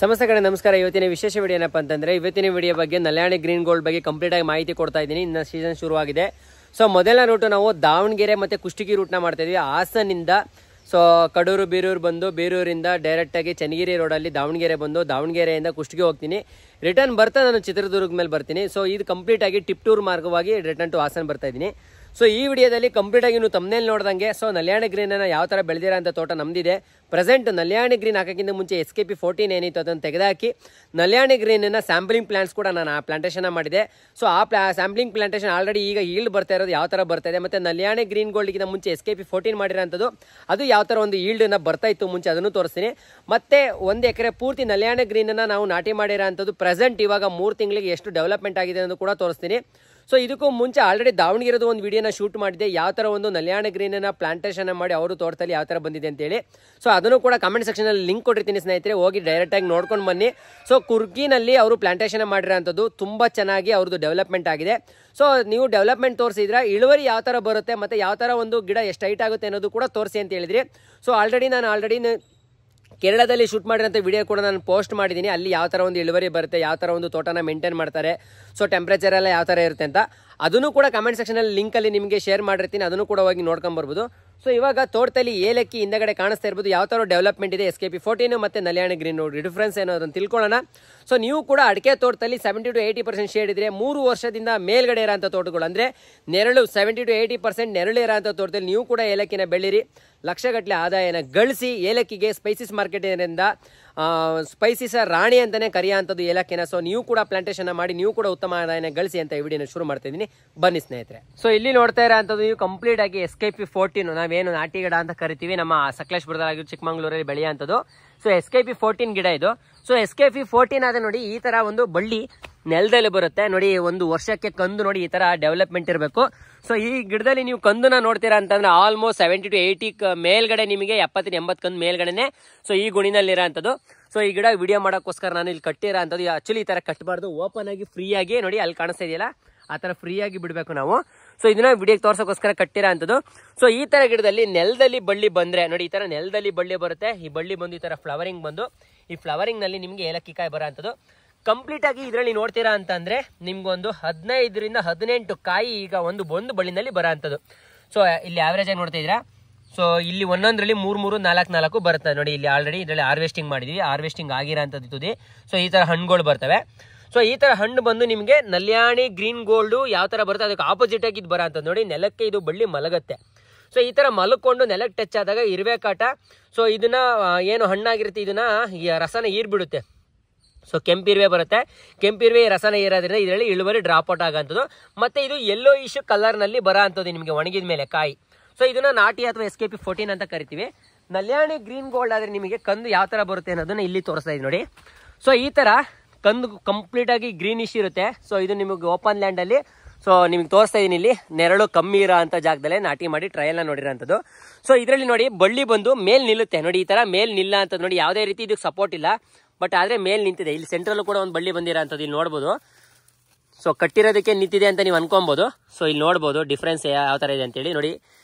ಸಮಸ್ತ ಕಡೆ ನಮಸ್ಕಾರ. ಇವತ್ತಿನ ವಿಶೇಷ ವಿಡಿಯೋ ಏನಪ್ಪ ಅಂತಂದ್ರೆ, ಇವತ್ತಿನ ವಿಡಿಯೋ ಬಗ್ಗೆ ನಲ್ಯಾಣಿ ಗ್ರೀನ್ ಗೋಲ್ಡ್ ಬಗ್ಗೆ ಕಂಪ್ಲೀಟ್ ಆಗಿ ಮಾಹಿತಿ ಕೊಡ್ತಾ ಇದ್ದೀನಿ. ಇನ್ನು ಸೀಸನ್ ಶುರುವಾಗಿದೆ. ಸೊ ಮೊದಲನೇ ರೂಟ್ ನಾವು ದಾವಣಗೆರೆ ಮತ್ತೆ ಕುಷ್ಟಗಿ ರೂಟ್ನ ಮಾಡ್ತಾ ಇದೀವಿ. ಹಾಸನಿಂದ ಕಡೂರು ಬೀರೂರು ಬಂದು ಬೀರೂರಿಂದ ಡೈರೆಕ್ಟ್ ಆಗಿ ಚನ್ನಗಿರಿ ರೋಡಲ್ಲಿ ದಾವಣಗೆರೆ ಬಂದು ದಾವಣಗೆರೆಯಿಂದ ಕುಷ್ಟಗಿ ಹೋಗ್ತೀನಿ. ರಿಟರ್ನ್ ಬರ್ತಾ ನಾನು ಚಿತ್ರದುರ್ಗ ಮೇಲೆ ಬರ್ತೀನಿ. ಸೊ ಇದು ಕಂಪ್ಲೀಟ್ ಆಗಿ ಟಿಪ್ ಟೂರ್ ಮಾರ್ಗವಾಗಿ ರಿಟರ್ನ್ ಟು ಹಾಸನ ಬರ್ತಾ ಇದ್ದೀನಿ. ಸೊ ಈ ವಿಡಿಯೋದಲ್ಲಿ ಕಂಪ್ಲೀಟ್ ಆಗಿ ನೀವು ತಮ್ಮನೇಲಿ ನೋಡ್ದಂಗೆ ನಲ್ಯಾಣಿ ಗ್ರೀನ್ ಅನ್ನ ಯಾವ ತರ ಬೆಳೆದಿರೋ ಅಂತ ತೋಟ ನಮ್ದಿದೆ. ಪ್ರೆಸೆಂಟ್ ನಲ್ಯಾಣಿ ಗ್ರೀನ್ ಹಾಕೋಕ್ಕಿಂತ ಮುಂಚೆ SKP14 ಏನಿತ್ತು ಅದನ್ನು ತೆಗೆದಾಕಿ ನಲ್ಯಾಣಿ ಗ್ರೀನ್ ಸ್ಯಾಂಪ್ಲಿಂಗ್ ಪ್ಲಾಂಟ್ಸ್ ಕೂಡ ನಾನು ಆ ಪ್ಲಾಂಟೇಶನ್ ಮಾಡಿದೆ. ಸೊ ಆ ಸ್ಯಾಂಪ್ಲಿಂಗ್ ಪ್ಲಾಂಟೇಶನ್ ಆಲ್ರೆಡಿ ಈಗ ಈಲ್ಡ್ ಬರ್ತಾ ಇರೋದು ಯಾವ ತರ ಬರ್ತಾ ಇದೆ, ಮತ್ತೆ ನಲ್ಯಾಣಿ ಗ್ರೀನ್ ಗೋಲ್ಡ್ಗಿಂತ ಮುಂಚೆ SKP14 ಮಾಡಿರೋಂಥದ್ದು ಅದು ಯಾವ ತರ ಒಂದು ಈಲ್ಡ್ ಬರ್ತಾ ಇತ್ತು ಮುಂಚೆ ಅದನ್ನು ತೋರಿಸ್ತೀನಿ. ಮತ್ತೆ 1 ಎಕರೆ ಪೂರ್ತಿ ನಲ್ಯಾಣಿ ಗ್ರೀನ್ ನಾವು ನಾಟಿ ಮಾಡಿರೋಂಥದ್ದು ಪ್ರೆಸೆಂಟ್ ಇವಾಗ 3 ತಿಂಗಳಿಗೆ ಎಷ್ಟು ಡೆವಲಪ್ಮೆಂಟ್ ಆಗಿದೆ ಅನ್ನೋದು ಕೂಡ ತೋರಿಸ್ತೀನಿ. ಸೊ ಇದಕ್ಕೂ ಮುಂಚೆ ಆಲ್ರೆಡಿ ದಾವಣಗೆರೆದು ಒಂದು ವಿಡಿಯೋನ ಶೂಟ್ ಮಾಡಿದೆ, ಯಾವ ತರ ಒಂದು ನಲ್ಯಾಣಿ ಗ್ರೀನ್ ಪ್ಲಾಂಟೇಶನ್ ಮಾಡಿ ಅವರು ತೋಟದಲ್ಲಿ ಯಾವ ತರ ಬಂದಿದೆ ಅಂತೇಳಿ. ಸೊ ಅದನ್ನು ಕೂಡ ಕಮೆಂಟ್ ಸೆಕ್ಷನ್ ಅಲ್ಲಿ ಲಿಂಕ್ ಕೊಟ್ಟಿರ್ತೀನಿ ಸ್ನೇಹಿತರೆ, ಹೋಗಿ ಡೈರೆಕ್ಟ್ ಆಗಿ ನೋಡ್ಕೊಂಡು ಬನ್ನಿ. ಸೊ ಕುರ್ಗಿನಲ್ಲಿ ಅವರು ಪ್ಲಾಂಟೇಶನ್ ಮಾಡಿರೋಂಥದ್ದು ತುಂಬಾ ಚೆನ್ನಾಗಿ ಅವ್ರದ್ದು ಡೆವಲಪ್ಮೆಂಟ್ ಆಗಿದೆ. ಸೊ ನೀವು ಡೆವಲಪ್ಮೆಂಟ್ ತೋರಿಸಿದ್ರೆ ಇಳುವರಿ ಯಾವ ತರ ಬರುತ್ತೆ ಮತ್ತೆ ಯಾವ ತರ ಒಂದು ಗಿಡ ಎಷ್ಟು ಹೈಟ್ ಆಗುತ್ತೆ ಅನ್ನೋದು ಕೂಡ ತೋರಿಸಿ ಅಂತ ಹೇಳಿದ್ರಿ. ಸೊ ನಾನು ಕೇರಳದಲ್ಲಿ ಶೂಟ್ ಮಾಡಿರೋಂಥ ವಿಡಿಯೋ ಕೂಡ ನಾನು ಪೋಸ್ಟ್ ಮಾಡಿದ್ದೀನಿ. ಅಲ್ಲಿ ಯಾವ ಥರ ಒಂದು ಇಳುವರಿ ಬರುತ್ತೆ, ಯಾವ ಥರ ಒಂದು ತೋಟನ ಮೇಂಟೈನ್ ಮಾಡ್ತಾರೆ, ಸೊ ಟೆಂಪ್ರೇಚರ್ ಎಲ್ಲ ಯಾವ ಥರ ಇರುತ್ತೆ ಅಂತ ಅದನ್ನು ಕೂಡ ಕಮೆಂಟ್ ಸೆಕ್ಷನಲ್ಲಿ ಲಿಂಕಲ್ಲಿ ನಿಮಗೆ ಶೇರ್ ಮಾಡಿರ್ತೀನಿ, ಅದನ್ನು ಕೂಡ ಹೋಗಿ ನೋಡ್ಕೊಂಬರ್ಬೋದು. ಸೊ ಇವಾಗ ತೋಟದಲ್ಲಿ ಏಲಕ್ಕಿ ಹಿಂದಗಡೆ ಕಾಣಿಸ್ತಾ ಇರ್ಬೋದು ಯಾವ ಥರ ಡೆವಲಪ್ಮೆಂಟ್ ಇದೆ SKP14 ಮತ್ತು ನಲ್ಯಾಣಿ ಗ್ರೀನ್ ಡಿಫ್ರೆನ್ಸ್ ಏನೋ ಅದನ್ನು ತಿಳ್ಕೊಳ್ಳೋಣ. ಸೊ ನೀವು ಕೂಡ ಅಡಿಕೆ ತೋಟದಲ್ಲಿ 70 to 80% ಶೇಡ್ ಇದ್ರೆ 3 ವರ್ಷದಿಂದ ಮೇಲ್ಗಡೆ ಇರೋಂಥ ತೋಟಗಳು ಅಂದರೆ ನೆರಳು 70 to 80% ನೆರಳು ಇರೋಂಥ ತೋಟದಲ್ಲಿ ನೀವು ಕೂಡ ಏಲಕ್ಕಿನ ಬೆಳೀರಿ, ಲಕ್ಷಗಟ್ಟಲೆ ಆದಾಯನ ಗಳಿಸಿ. ಏಲಕ್ಕಿಗೆ ಸ್ಪೈಸಿಸ್ ಮಾರ್ಕೆಟಿನಿಂದ ಸ್ಪೈಸಿಸ ರಾಣಿ ಅಂತಾನೆ ಕರೆಯುವಂಥದ್ದು ಏಲಕ್ಕಿನ. ಸೊ ನೀವು ಕೂಡ ಪ್ಲಾಂಟೇಶನ್ ಮಾಡಿ ನೀವು ಕೂಡ ಉತ್ತಮ ಆದಾಯನ ಗಳಿಸಿ ಅಂತ ಈ ವಿಡಿಯೋನ ಶುರು ಮಾಡ್ತಾ ಇದ್ದೀನಿ, ಬನ್ನಿ ಸ್ನೇಹಿತರೆ. ಸೊ ಇಲ್ಲಿ ನೋಡ್ತಾ ಇರೋಂಥದ್ದು ನೀವು ಕಂಪ್ಲೀಟ್ ಆಗಿ SKP14 ನಾವೇನು ನಾಟಿ ಗಿಡ ಅಂತ ಕರಿತೀವಿ, ನಮ್ಮ ಸಕಲೇಶ್ಪುರದಲ್ಲಿ ಚಿಕ್ಕಮಂಗ್ಳೂರಲ್ಲಿ ಬೆಳೆಯುವಂಥದ್ದು. ಸೊ SKP14 ಗಿಡ ಇದು. ಸೊ SKP14 ಆದ್ರೆ ನೋಡಿ ಈ ತರ ಒಂದು ಬಳ್ಳಿ ನೆಲದಲ್ಲಿ ಬರುತ್ತೆ ನೋಡಿ, 1 ವರ್ಷಕ್ಕೆ ಕಂದು ನೋಡಿ ಈ ತರ ಡೆವಲಪ್ಮೆಂಟ್ ಇರಬೇಕು. ಸೊ ಈ ಗಿಡದಲ್ಲಿ ನೀವು ಕಂದುನ ನೋಡ್ತೀರಾ ಅಂತಂದ್ರೆ ಆಲ್ಮೋಸ್ಟ್ 70 to 80 ಮೇಲ್ಗಡೆ ನಿಮಗೆ 70-80 ಕಂದು ಮೇಲ್ಗಡೆನೆ ಸೊ ಈ ಗುಣಿನಲ್ಲಿ ಇರೋಂಥದ್ದು. ಸೊ ಈ ಗಿಡ ವಿಡಿಯೋ ಮಾಡೋಕ್ಕೋಸ್ಕರ ನಾನು ಇಲ್ಲಿ ಕಟ್ಟಿರೋ ಅಂಥದ್ದು. ಆಕ್ಚುಲಿ ಈ ತರ ಕಟ್ಟಬಾರ್ದು, ಓಪನ್ ಆಗಿ ಫ್ರೀ ಆಗಿ ನೋಡಿ ಅಲ್ಲಿ ಕಾಣಿಸ್ತಾ ಇದೆಯಲ್ಲ ಆ ತರ ಫ್ರೀ ಆಗಿ ಬಿಡಬೇಕು ನಾವು. ಸೊ ಇದನ್ನ ವಿಡಿಯೋಗೆ ತೋರ್ಸೋಕ್ಕೋಸ್ಕರ ಕಟ್ಟಿರೋ ಅಂಥದ್ದು. ಸೊ ಈ ತರ ಗಿಡದಲ್ಲಿ ನೆಲದಲ್ಲಿ ಬಳ್ಳಿ ಬಂದ್ರೆ ನೋಡಿ ಈ ತರ ನೆಲದಲ್ಲಿ ಬಳ್ಳಿ ಬರುತ್ತೆ. ಈ ಬಳ್ಳಿ ಬಂದು ಈ ತರ ಫ್ಲವರಿಂಗ್ ಬಂದು ಈ ಫ್ಲವರಿಂಗ್ ನಲ್ಲಿ ನಿಮ್ಗೆ ಏಲಕ್ಕಿ ಕಾಯಿ ಬರೋ ಅಂಥದ್ದು. ಕಂಪ್ಲೀಟ್ ಆಗಿ ಇದರಲ್ಲಿ ನೋಡ್ತೀರಾ ಅಂತಂದ್ರೆ ನಿಮ್ಗೊಂದು 15 to 18 ಕಾಯಿ ಈಗ ಒಂದು ಬಳ್ಳಿನಲ್ಲಿ ಬರೋ ಅಂಥದ್ದು. ಸೊ ಇಲ್ಲಿ ಆವರೇಜ್ ಆಗಿ ನೋಡ್ತಾ ಇದ್ದೀರಾ. ಸೊ ಇಲ್ಲಿ ಒಂದೊಂದ್ರಲ್ಲಿ 3-4 ಬರುತ್ತೆ ನೋಡಿ. ಇಲ್ಲಿ ಆಲ್ರೆಡಿ ಇದರಲ್ಲಿ ಹಾರ್ವೆಸ್ಟಿಂಗ್ ಮಾಡಿದೀವಿ, ಹಾರ್ವೆಸ್ಟಿಂಗ್ ಆಗಿರೋ ಅಂಥದ್ದು ತುದಿ. ಸೊ ಈ ತರ ಹಣ್ಣುಗಳು ಬರ್ತವೆ. ಸೊ ಈ ತರ ಹಣ್ಣು ಬಂದು ನಿಮಗೆ ನಲ್ಯಾಣಿ ಗ್ರೀನ್ ಗೋಲ್ಡ್ ಯಾವ ತರ ಬರುತ್ತೆ ಅದಕ್ಕೆ ಆಪೋಸಿಟ್ ಆಗಿ ಇದು ಬರೋ ಅಂಥದ್ದು ನೋಡಿ. ನೆಲಕ್ಕೆ ಇದು ಬಳ್ಳಿ ಮಲಗುತ್ತೆ. ಸೊ ಈ ತರ ಮಲ್ಕೊಂಡು ನೆಲಕ್ಕೆ ಟಚ್ ಆದಾಗ ಇರುವೆ ಕಾಟ. ಸೊ ಇದನ್ನ ಏನು ಹಣ್ಣಾಗಿರುತ್ತೆ ಇದನ್ನ ರಸನ ಹೀರ್ಬಿಡುತ್ತೆ. ಸೊ ಕೆಂಪಿರುವೆ ಬರುತ್ತೆ. ಕೆಂಪಿರುವೆ ರಸನ ಏರೋದ್ರಿಂದ ಇದರಲ್ಲಿ ಇಳುವರಿ ಡ್ರಾಪ್ ಔಟ್ ಆಗೋಂಥದ್ದು. ಮತ್ತೆ ಇದು ಯೆಲ್ಲೋ ಇಶ್ ಕಲರ್ ನಲ್ಲಿ ಬರೋ ಅಂಥದ್ದು ನಿಮಗೆ ಒಣಗಿದ ಮೇಲೆ ಕಾಯಿ. ಸೊ ಇದನ್ನ ನಾಟಿ ಅಥವಾ SKP14 ಅಂತ ಕರಿತೀವಿ. ನಲ್ಯಾಣಿ ಗ್ರೀನ್ ಗೋಲ್ಡ್ ಆದ್ರೆ ನಿಮಗೆ ಕಂದು ಯಾವ ತರ ಬರುತ್ತೆ ಅನ್ನೋದನ್ನ ಇಲ್ಲಿ ತೋರಿಸ್ತಾ ಇದೆ ನೋಡಿ. ಸೊ ಈ ತರ ಕಂದು ಕಂಪ್ಲೀಟ್ ಆಗಿ ಗ್ರೀನಿಶ್ ಇರುತ್ತೆ. ಸೊ ಇದು ನಿಮಗೆ ಓಪನ್ ಲ್ಯಾಂಡ್ ಅಲ್ಲಿ ಸೊ ನಿಮ್ಗೆ ತೋರಿಸ್ತಾ ಇದೀನಿ, ಇಲ್ಲಿ ನೆರಳು ಕಮ್ಮಿ ಇರೋ ಅಂತ ಜಾಗದಲ್ಲೇ ನಾಟಿ ಮಾಡಿ ಟ್ರಯಲ್ ನೋಡಿರೋಂಥದ್ದು. ಸೊ ಇದರಲ್ಲಿ ನೋಡಿ ಬಳ್ಳಿ ಬಂದು ಮೇಲ್ ನಿಲ್ಲುತ್ತೆ ನೋಡಿ, ಈ ತರ ಮೇಲ್ ನಿಲ್ಲ ಅಂತ ನೋಡಿ. ಯಾವುದೇ ರೀತಿ ಇದಕ್ಕೆ ಸಪೋರ್ಟ್ ಇಲ್ಲ, ಬಟ್ ಆದ್ರೆ ಮೇಲ್ ನಿಂತಿದೆ. ಇಲ್ಲಿ ಸೆಂಟ್ರಲ್ಲೂ ಕೂಡ ಒಂದು ಬಳ್ಳಿ ಬಂದಿರೋ ಅಂಥದ್ದು ಇಲ್ಲಿ ನೋಡ್ಬೋದು. ಸೊ ಕಟ್ಟಿರೋದಕ್ಕೆ ನಿಂತಿದೆ ಅಂತ ನೀವು ಅನ್ಕೊಬಹುದು. ಸೊ ಇಲ್ಲಿ ನೋಡ್ಬೋದು ಡಿಫ್ರೆನ್ಸ್ ಯಾವ ತರ ಇದೆ ಅಂತೇಳಿ ನೋಡಿ.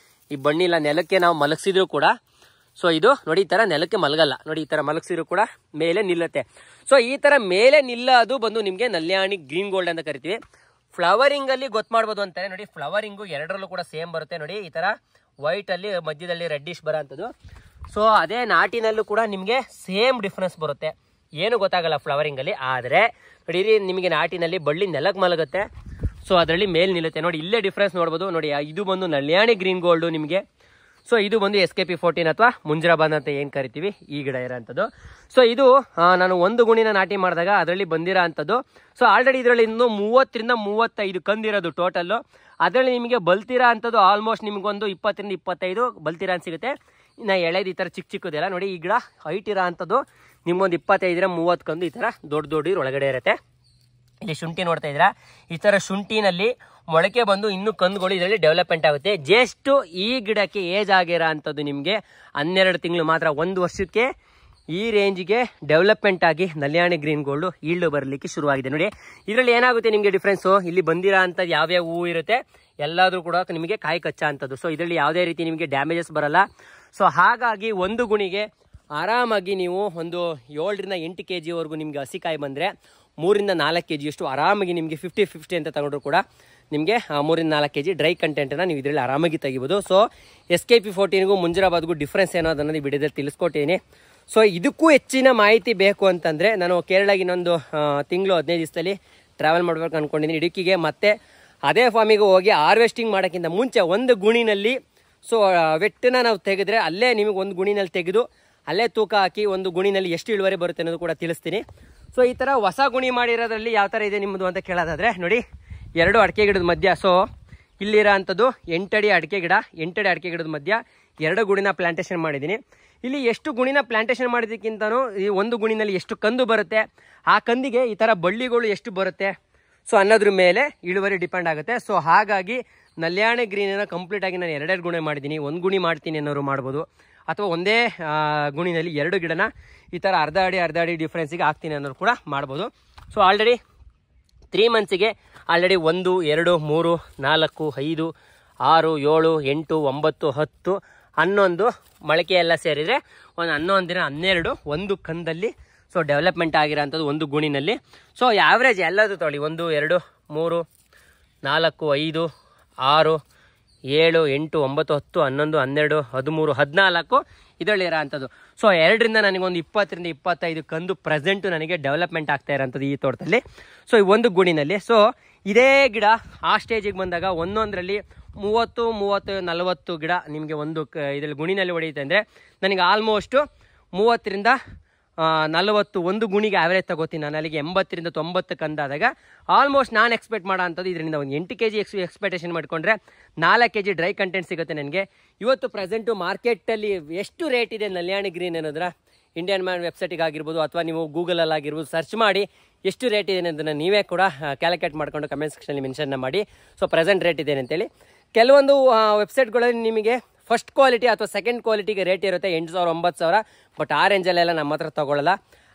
ಈ ಬಣ್ಣಿಲ್ಲ ನೆಲಕ್ಕೆ ನಾವು ಮಲಗಿಸಿದ್ರು ಕೂಡ ಸೊ ಇದು ನೋಡಿ ಈ ತರ ನೆಲಕ್ಕೆ ಮಲಗಲ್ಲ ನೋಡಿ, ಈ ತರ ಮಲಗಿಸಿದ್ರು ಕೂಡ ಮೇಲೆ ನಿಲ್ಲುತ್ತೆ. ಸೊ ಈ ತರ ಮೇಲೆ ನಿಲ್ಲೋದು ಬಂದು ನಿಮ್ಗೆ ನಲ್ಯಾಣಿ ಗ್ರೀನ್ ಗೋಲ್ಡ್ ಅಂತ ಕರಿತೀವಿ. ಫ್ಲವರಿಂಗ್ ಅಲ್ಲಿ ಗೊತ್ತು ಮಾಡ್ಬೋದು ಅಂತಾರೆ ನೋಡಿ. ಫ್ಲವರಿಂಗು ಎರಡರಲ್ಲೂ ಕೂಡ ಸೇಮ್ ಬರುತ್ತೆ ನೋಡಿ. ಈ ತರ ವೈಟ್ ಅಲ್ಲಿ ಮಧ್ಯದಲ್ಲಿ ರೆಡ್ಡಿಶ್ ಬರೋ ಅಂಥದ್ದು. ಸೊ ಅದೇ ನಾಟಿನಲ್ಲೂ ಕೂಡ ನಿಮ್ಗೆ ಸೇಮ್ ಡಿಫ್ರೆನ್ಸ್ ಬರುತ್ತೆ, ಏನು ಗೊತ್ತಾಗಲ್ಲ ಫ್ಲವರಿಂಗ್ ಅಲ್ಲಿ. ಆದ್ರೆ ನೋಡಿ ನಿಮಗೆ ನಾಟಿನಲ್ಲಿ ಬಳ್ಳಿ ನೆಲಕ್ಕೆ ಮಲಗುತ್ತೆ. ಸೊ ಅದರಲ್ಲಿ ಮೇಲ್ ನಿಲ್ಲುತ್ತೆ ನೋಡಿ. ಇಲ್ಲೇ ಡಿಫ್ರೆನ್ಸ್ ನೋಡ್ಬೋದು ನೋಡಿ. ಇದು ಬಂದು ನಲ್ಯಾಣಿ ಗ್ರೀನ್ ಗೋಲ್ಡ್ ನಿಮಗೆ. ಸೊ ಇದು ಬಂದು SKP14 ಅಥವಾ ಮುಂಜರಾಬಾದ್ ಅಂತ ಏನ್ ಕರಿತೀವಿ ಈ ಗಿಡ ಇರೋಂಥದ್ದು. ಸೊ ಇದು ನಾನು ಒಂದು ಗುಣಿನ ನಾಟಿ ಮಾಡಿದಾಗ ಅದರಲ್ಲಿ ಬಂದಿರೋ ಅಂಥದ್ದು. ಸೊ ಆಲ್ರೆಡಿ ಇದರಲ್ಲಿ ಇನ್ನು 30-35 ಕಂದಿರೋದು ಟೋಟಲ್. ಅದರಲ್ಲಿ ನಿಮಗೆ ಬಲ್ತಿರೋ ಅಂಥದ್ದು ಆಲ್ಮೋಸ್ಟ್ ನಿಮ್ಗೊಂದು 20-25 ಬಲ್ತಿರ ಅಂತ ಸಿಗುತ್ತೆ. ಇನ್ನು ಎಳೆದು ಈ ಥರ ಚಿಕ್ಕದೆಲ್ಲ ನೋಡಿ. ಈ ಗಿಡ ಹೈಟ್ ಇರೋ ಅಂಥದ್ದು ನಿಮ್ಗೊಂದು 25-30 ಕಂದು ಈ ಥರ ದೊಡ್ಡ ಒಳಗಡೆ ಇರುತ್ತೆ. ಇಲ್ಲಿ ಶುಂಠಿ ನೋಡ್ತಾ ಇದ್ದೀರಾ, ಈ ತರ ಶುಂಠಿನಲ್ಲಿ ಮೊಳಕೆ ಬಂದು ಇನ್ನು ಕಂದುಗಳು ಇದರಲ್ಲಿ ಡೆವಲಪ್ಮೆಂಟ್ ಆಗುತ್ತೆ. ಜಸ್ಟ್ ಈ ಗಿಡಕ್ಕೆ ಏಜ್ ಆಗಿರೋ ಅಂಥದ್ದು ನಿಮಗೆ 12 ತಿಂಗಳು ಮಾತ್ರ. 1 ವರ್ಷಕ್ಕೆ ಈ ರೇಂಜ್ಗೆ ಡೆವಲಪ್ಮೆಂಟ್ ಆಗಿ ನಲ್ಯಾಣಿ ಗ್ರೀನ್ ಗೋಲ್ಡ್ ಈಲ್ಡ್ ಬರಲಿಕ್ಕೆ ಶುರುವಾಗಿದೆ ನೋಡಿ. ಇದರಲ್ಲಿ ಏನಾಗುತ್ತೆ ನಿಮಗೆ ಡಿಫ್ರೆನ್ಸು, ಇಲ್ಲಿ ಬಂದಿರೋ ಅಂಥದ್ದು ಯಾವ್ಯಾವ ಹೂವು ಇರುತ್ತೆ ಎಲ್ಲಾದ್ರೂ ಕೂಡ ನಿಮಗೆ ಕಾಯಿ ಕಚ್ಚಾ ಅಂಥದ್ದು. ಸೊ ಇದರಲ್ಲಿ ಯಾವುದೇ ರೀತಿ ನಿಮಗೆ ಡ್ಯಾಮೇಜಸ್ ಬರಲ್ಲ. ಸೊ ಹಾಗಾಗಿ ಒಂದು ಗುಣಿಗೆ ಆರಾಮಾಗಿ ನೀವು ಒಂದು 7ರಿಂದ 8 kgವರೆಗೂ ನಿಮಗೆ ಹಸಿಕಾಯಿ ಬಂದರೆ 3ರಿಂದ 4 kg ಆರಾಮಾಗಿ ನಿಮಗೆ 50-50 ಅಂತ ತಗೊಂಡ್ರು ಕೂಡ ನಿಮಗೆ 3ರಿಂದ 4 kg ಡ್ರೈ ಕಂಟೆಂಟನ್ನು ನೀವು ಇದರಲ್ಲಿ ಆರಾಮಾಗಿ ತೆಗಿಬೋದು. ಸೊ SKP14ಗೂ ಮುಂಜರಾಬಾದ್ಗೂ ಡಿಫ್ರೆನ್ಸ್ ಏನೋ ಅದನ್ನು ಈ ವಿಡಿಯೋದಲ್ಲಿ ತಿಳಿಸ್ಕೊಟ್ಟಿದ್ದೀನಿ. ಸೊ ಇದಕ್ಕೂ ಹೆಚ್ಚಿನ ಮಾಹಿತಿ ಬೇಕು ಅಂತಂದರೆ ನಾನು ಕೇರಳಗೆ ಇನ್ನೊಂದು ತಿಂಗಳು 15 ದಿವಸದಲ್ಲಿ ಟ್ರಾವೆಲ್ ಮಾಡಬೇಕು ಅಂದ್ಕೊಂಡಿದ್ದೀನಿ ಇಡುಕಿಗೆ. ಮತ್ತು ಅದೇ ಫಾರ್ಮಿಗೆ ಹೋಗಿ ಹಾರ್ವೆಸ್ಟಿಂಗ್ ಮಾಡೋಕ್ಕಿಂತ ಮುಂಚೆ ಒಂದು ಗುಣಿನಲ್ಲಿ ಸೊ ವೆಟ್ಟನ್ನ ನಾವು ತೆಗೆದ್ರೆ ಅಲ್ಲೇ ನಿಮಗೆ ಒಂದು ಗುಣಿನಲ್ಲಿ ತೆಗೆದು ಅಲ್ಲೇ ತೂಕ ಹಾಕಿ ಒಂದು ಗುಣಿನಲ್ಲಿ ಎಷ್ಟು ಇಳುವರಿ ಬರುತ್ತೆ ಅನ್ನೋದು ಕೂಡ ತಿಳಿಸ್ತೀನಿ. ಸೊ ಈ ಥರ ಹೊಸ ಗುಣಿ ಮಾಡಿರೋದ್ರಲ್ಲಿ ಯಾವ ಥರ ಇದೆ ನಿಮ್ಮದು ಅಂತ ಕೇಳೋದಾದರೆ ನೋಡಿ, 2 ಅಡಿಕೆ ಗಿಡದ ಮಧ್ಯ, ಸೊ ಇಲ್ಲಿರೋ ಅಂಥದ್ದು 8 ಅಡಿ ಅಡಿಕೆ ಗಿಡ, 8 ಅಡಿ ಅಡಿಕೆ ಗಿಡದ ಮಧ್ಯ 2 ಗುಣಿನ ಪ್ಲಾಂಟೇಶನ್ ಮಾಡಿದ್ದೀನಿ. ಇಲ್ಲಿ ಎಷ್ಟು ಗುಣಿನ ಪ್ಲಾಂಟೇಶನ್ ಮಾಡಿದ್ದಕ್ಕಿಂತನೂ ಈ ಒಂದು ಗುಣಿನಲ್ಲಿ ಎಷ್ಟು ಕಂದು ಬರುತ್ತೆ, ಆ ಕಂದಿಗೆ ಈ ಥರ ಬಳ್ಳಿಗಳು ಎಷ್ಟು ಬರುತ್ತೆ ಸೊ ಅನ್ನೋದ್ರ ಮೇಲೆ ಇಳುವರಿ ಡಿಪೆಂಡ್ ಆಗುತ್ತೆ. ಸೊ ಹಾಗಾಗಿ ನಲ್ಯಾಣೆ ಗ್ರೀನನ್ನು ಕಂಪ್ಲೀಟಾಗಿ ನಾನು 2 ಗುಣಿ ಮಾಡಿದ್ದೀನಿ. 1 ಗುಣಿ ಮಾಡ್ತೀನಿ ಅನ್ನೋರು ಮಾಡ್ಬೋದು, ಅಥವಾ ಒಂದೇ ಗುಣಿನಲ್ಲಿ 2 ಗಿಡನ ಈ ಥರ ಅರ್ಧ ಅಡಿ ಡಿಫ್ರೆನ್ಸಿಗೆ ಹಾಕ್ತೀನಿ ಅನ್ನೋರು ಕೂಡ ಮಾಡ್ಬೋದು. ಸೊ ಆಲ್ರೆಡಿ 3 ಮಂತ್ಸಿಗೆ ಆಲ್ರೆಡಿ 1, 2, 3, 4, 5, 6, 7, 8, 9, 10, 11 ಮೊಳಕೆ ಎಲ್ಲ ಸೇರಿದರೆ ಒಂದು 11 ದಿನ 12 ಒಂದು ಕಂದಲ್ಲಿ ಸೊ ಡೆವಲಪ್ಮೆಂಟ್ ಆಗಿರೋಂಥದ್ದು ಒಂದು ಗುಣಿನಲ್ಲಿ. ಸೊ ಆ್ಯಾವ್ರೇಜ್ ಎಲ್ಲದು ತೊಗೊಳ್ಳಿ, 1, 2, 3, 4, 5, 6, 7, 8, 9, 10, 11, 12, 13, 14 ಇದರಲ್ಲಿರೋ ಅಂಥದ್ದು. ಸೊ 2ರಿಂದ ನನಗೊಂದು 20ರಿಂದ 25 ಕಂದು ಪ್ರೆಸೆಂಟು ನನಗೆ ಡೆವಲಪ್ಮೆಂಟ್ ಆಗ್ತಾ ಇರೋಂಥದ್ದು ಈ ತೋಟದಲ್ಲಿ. ಸೊ ಈ ಒಂದು ಗುಣಿನಲ್ಲಿ ಸೊ ಇದೇ ಗಿಡ ಆ ಸ್ಟೇಜಿಗೆ ಬಂದಾಗ ಒಂದೊಂದರಲ್ಲಿ 30, 40 ಗಿಡ ನಿಮಗೆ ಒಂದು ಇದರಲ್ಲಿ ಗುಣಿನಲ್ಲಿ ಹೊಡೆಯುತ್ತೆ ಅಂದರೆ ನನಗೆ ಆಲ್ಮೋಸ್ಟು 30ರಿಂದ 40 ಒಂದು ಗುಣಿಗೆ ಆ್ಯಾವ್ರೇಜ್ ತಗೋತೀನಿ ನಾನು. ಅಲ್ಲಿಗೆ 80ರಿಂದ 90 ಕಂದಾದಾಗ ಆಲ್ಮೋಸ್ಟ್ ನಾನು ಎಕ್ಸ್ಪೆಕ್ಟ್ ಮಾಡೋ ಅಂಥದ್ದು ಇದರಿಂದ ಒಂದು 8 kg ಎಕ್ಸ್ಪೆಕ್ಟೇಷನ್ ಮಾಡಿಕೊಂಡ್ರೆ 4 kg ಡ್ರೈ ಕಂಟೆಂಟ್ ಸಿಗುತ್ತೆ ನನಗೆ. ಇವತ್ತು ಪ್ರೆಸೆಂಟು ಮಾರ್ಕೆಟಲ್ಲಿ ಎಷ್ಟು ರೇಟ್ ಇದೆ ನಲ್ಯಾಣಿ ಗ್ರೀನ್ ಅನ್ನೋದ್ರ ಇಂಡಿಯನ್ ಮ್ಯಾನ್ ವೆಬ್ಸೈಟಿಗೆ ಆಗಿರ್ಬೋದು ಅಥವಾ ನೀವು ಗೂಗಲಲ್ಲಿ ಆಗಿರ್ಬೋದು ಸರ್ಚ್ ಮಾಡಿ ಎಷ್ಟು ರೇಟ್ ಇದೆ ಅನ್ನೋದನ್ನು ನೀವೇ ಕೂಡ ಕ್ಯಾಲ್ಕುಲೇಟ್ ಮಾಡಿಕೊಂಡು ಕಮೆಂಟ್ ಸೆಕ್ಷನಲ್ಲಿ ಮೆನ್ಷನ್ನ ಮಾಡಿ. ಸೊ ಪ್ರೆಸೆಂಟ್ ರೇಟ್ ಇದೆ ಅಂತೇಳಿ. ಕೆಲವೊಂದು ವೆಬ್ಸೈಟ್ಗಳಲ್ಲಿ ನಿಮಗೆ ಫಸ್ಟ್ ಕ್ವಾಲಿಟಿ ಅಥವಾ ಸೆಕೆಂಡ್ ಕ್ವಾಲಿಟಿಗೆ ರೇಟ್ ಇರುತ್ತೆ 8,000 9,000, ಬಟ್ ಆ ರೇಂಜಲ್ಲೆಲ್ಲ ನಮ್ಮ ಹತ್ರ ತೊಗೊಳ್ಳಲ್ಲ.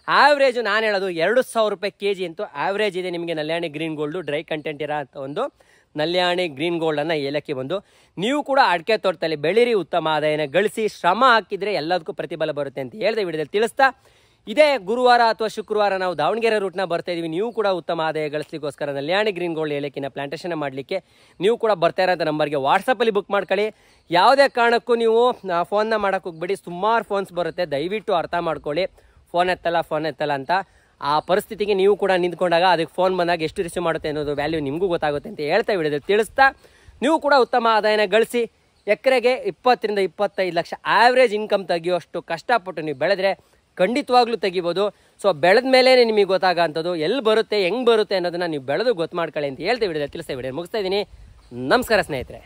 ಆವ್ರೇಜು ನಾನು ಹೇಳೋದು 2,000 ರೂಪಾಯಿ kg ಅಂತೂ ಆವ್ರೇಜ್ ಇದೆ ನಿಮಗೆ ನಲ್ಯಾಣಿ ಗ್ರೀನ್ ಗೋಲ್ಡು ಡ್ರೈ ಕಂಟೆಂಟ್ ಇರೋ ಅಂತ ಒಂದು ನಲ್ಯಾಣಿ ಗ್ರೀನ್ ಗೋಲ್ಡನ್ನು ಏಲಕ್ಕಿ ಬಂದು ನೀವು ಕೂಡ ಅಡಿಕೆ ತೋಟದಲ್ಲಿ ಬೆಳೀರಿ, ಉತ್ತಮ ಆದಾಯನ ಗಳಿಸಿ, ಶ್ರಮ ಹಾಕಿದರೆ ಎಲ್ಲದಕ್ಕೂ ಪ್ರತಿಫಲ ಬರುತ್ತೆ ಅಂತ ಹೇಳಿದೆ ವಿಡಿಯೋದಲ್ಲಿ ತಿಳಿಸ್ತಾ, ಇದೇ ಗುರುವಾರ ಅಥವಾ ಶುಕ್ರವಾರ ನಾವು ದಾವಣಗೆರೆ ರೂಟ್ನ ಬರ್ತಾ ಇದೀವಿ. ನೀವು ಕೂಡ ಉತ್ತಮ ಆದಾಯ ಗಳಿಸಲಿಕ್ಕೋಸ್ಕರ ನಲ್ಯಾಣಿ ಗ್ರೀನ್ ಗೋಲ್ಡ್ ಏಲಕ್ಕಿನ ಪ್ಲಾಂಟೇಶನ್ ಮಾಡಲಿಕ್ಕೆ ನೀವು ಕೂಡ ಬರ್ತಾ ಇರೋಂಥ ನಂಬರ್ಗೆ ವಾಟ್ಸಪ್ಪಲ್ಲಿ ಬುಕ್ ಮಾಡ್ಕೊಳ್ಳಿ. ಯಾವುದೇ ಕಾರಣಕ್ಕೂ ನೀವು ಫೋನ್ನ ಮಾಡೋಕ್ಕೆ ಹೋಗ್ಬೇಡಿ, ಸುಮಾರು ಫೋನ್ಸ್ ಬರುತ್ತೆ, ದಯವಿಟ್ಟು ಅರ್ಥ ಮಾಡ್ಕೊಳ್ಳಿ. ಫೋನ್ ಎತ್ತಲ್ಲ ಅಂತ ಆ ಪರಿಸ್ಥಿತಿಗೆ ನೀವು ಕೂಡ ನಿಂತ್ಕೊಂಡಾಗ ಅದಕ್ಕೆ ಫೋನ್ ಬಂದಾಗ ಎಷ್ಟು ರಿಸೀವ್ ಮಾಡುತ್ತೆ ಅನ್ನೋದು ವ್ಯಾಲ್ಯೂ ನಿಮಗೂ ಗೊತ್ತಾಗುತ್ತೆ ಅಂತ ಹೇಳ್ತಾ ವಿಡಿಯೋದಲ್ಲಿ ತಿಳಿಸ್ತಾ, ನೀವು ಕೂಡ ಉತ್ತಮ ಆದಾಯನ ಗಳಿಸಿ ಎಕರೆಗೆ 20ರಿಂದ 25 ಲಕ್ಷ ಆವ್ರೇಜ್ ಇನ್ಕಮ್ ತೆಗಿಯೋಷ್ಟು ಕಷ್ಟಪಟ್ಟು ನೀವು ಬೆಳೆದ್ರೆ ಖಂಡಿತವಾಗ್ಲೂ ತೆಗಿಬೋದು. ಸೊ ಬೆಳೆದ ಮೇಲೆ ನಿಮಗೆ ಗೊತ್ತಾಗೋಂಥದ್ದು ಎಲ್ಲಿ ಬರುತ್ತೆ ಹೆಂಗೆ ಬರುತ್ತೆ ಅನ್ನೋದನ್ನ ನೀವು ಬೆಳೆದು ಗೊತ್ತು ಮಾಡ್ಕೊಳ್ಳಿ ಅಂತ ಹೇಳ್ತಾ ವಿಡಿಯೋದಲ್ಲಿ ತಿಳಿಸ್ತಾ ವಿಡಿಯೋ ಮುಗಿಸ್ತಾ ಇದ್ದೀನಿ. ನಮಸ್ಕಾರ ಸ್ನೇಹಿತರೆ.